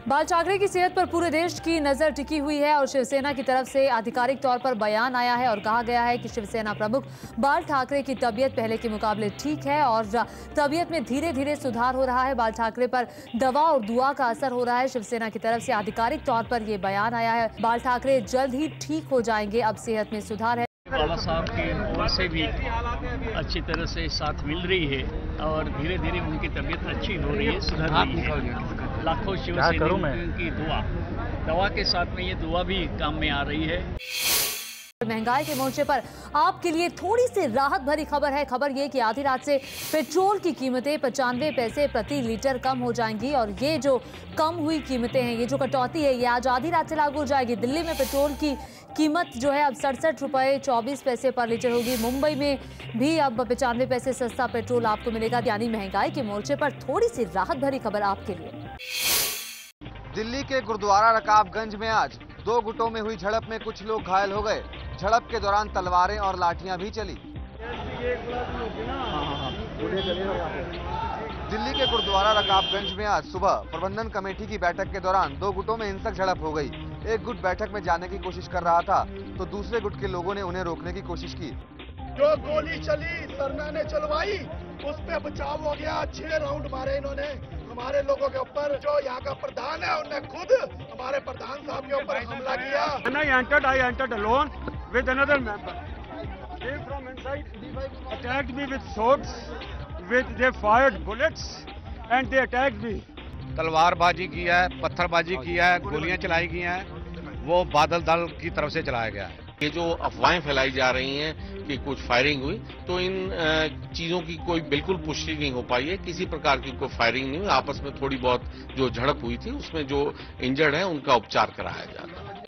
बाल ठाकरे की सेहत पर पूरे देश की नजर टिकी हुई है और शिवसेना की तरफ से आधिकारिक तौर पर बयान आया है और कहा गया है कि शिवसेना प्रमुख बाल ठाकरे की तबीयत पहले के मुकाबले ठीक है और तबीयत में धीरे धीरे सुधार हो रहा है। बाल ठाकरे पर दवा और दुआ का असर हो रहा है। शिवसेना की तरफ से आधिकारिक तौर पर यह बयान आया है। बाल ठाकरे जल्द ही ठीक हो जाएंगे, अब सेहत में सुधार है। बाला साहब की ओर से भी अच्छी तरह से साथ मिल रही है और धीरे धीरे उनकी तबीयत अच्छी हो रही है, सुधर रही है। लाखों शिवसैनिकों की दवा के साथ में ये दुआ भी काम में आ रही है। महंगाई के मोर्चे पर आपके लिए थोड़ी सी राहत भरी खबर है। खबर ये कि आधी रात से पेट्रोल की कीमतें 95 पैसे प्रति लीटर कम हो जाएंगी और ये जो कम हुई कीमतें हैं, ये जो कटौती है, ये आज आधी रात से लागू हो जाएगी। दिल्ली में पेट्रोल की कीमत जो है अब 67 रुपये 24 पैसे पर लीटर होगी। मुंबई में भी अब 95 पैसे सस्ता पेट्रोल आपको मिलेगा। यानी महंगाई के मोर्चे पर थोड़ी सी राहत भरी खबर आपके लिए। दिल्ली के गुरुद्वारा रकाबगंज में आज 2 गुटों में हुई झड़प में कुछ लोग घायल हो गए। झड़प के दौरान तलवारें और लाठियां भी चली। दिल्ली के गुरुद्वारा रकाबगंज में आज सुबह प्रबंधन कमेटी की बैठक के दौरान 2 गुटों में हिंसक झड़प हो गई। एक गुट बैठक में जाने की कोशिश कर रहा था तो दूसरे गुट के लोगों ने उन्हें रोकने की कोशिश की। जो गोली चली सरना ने चलवाई, उस पे बचाव हो गया। 6 राउंड मारे इन्होंने हमारे लोगों के ऊपर। जो यहाँ का प्रधान है उन्होंने खुद हमारे प्रधान साहब के ऊपर हमला किया। I entered alone with another member. Came from inside, attacked me with swords, they fired bullets and they attacked me. तलवारबाजी की है, पत्थरबाजी की है, गोलियां चलाई गई हैं, वो बादल दल की तरफ से चलाया गया है। ये जो अफवाहें फैलाई जा रही हैं कि कुछ फायरिंग हुई, तो इन चीजों की कोई बिल्कुल पुष्टि नहीं हो पाई है। किसी प्रकार की कोई फायरिंग नहीं हुई। आपस में थोड़ी बहुत जो झड़प हुई थी उसमें जो इंजर्ड है उनका उपचार कराया जा रहा है।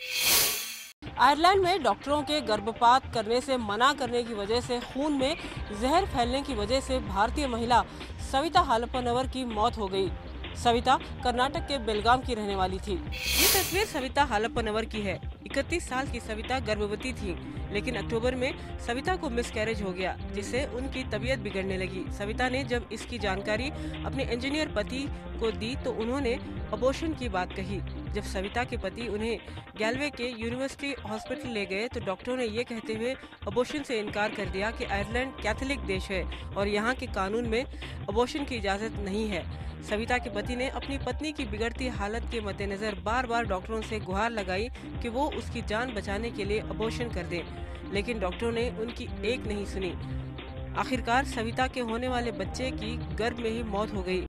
आयरलैंड में डॉक्टरों के गर्भपात करने से मना करने की वजह से खून में जहर फैलने की वजह से भारतीय महिला सविता हालप्पनवर की मौत हो गई। सविता कर्नाटक के बेलगाम की रहने वाली थी। ये तस्वीर सविता हालप्पनवर की है। 31 साल की सविता गर्भवती थी, लेकिन अक्टूबर में सविता को मिसकैरेज हो गया, जिससे उनकी तबीयत बिगड़ने लगी। सविता ने जब इसकी जानकारी अपने इंजीनियर पति को दी तो उन्होंने अबॉर्शन की बात कही। जब सविता के पति उन्हें गैल्वे के यूनिवर्सिटी हॉस्पिटल ले गए तो डॉक्टरों ने ये कहते हुए अबॉर्शन से इनकार कर दिया कि आयरलैंड कैथोलिक देश है और यहाँ के कानून में अबॉर्शन की इजाज़त नहीं है। सविता के पति ने अपनी पत्नी की बिगड़ती हालत के मद्देनजर बार बार डॉक्टरों से गुहार लगाई कि वो उसकी जान बचाने के लिए अबॉर्शन कर दें, लेकिन डॉक्टरों ने उनकी एक नहीं सुनी। आखिरकार सविता के होने वाले बच्चे की गर्भ में ही मौत हो गई।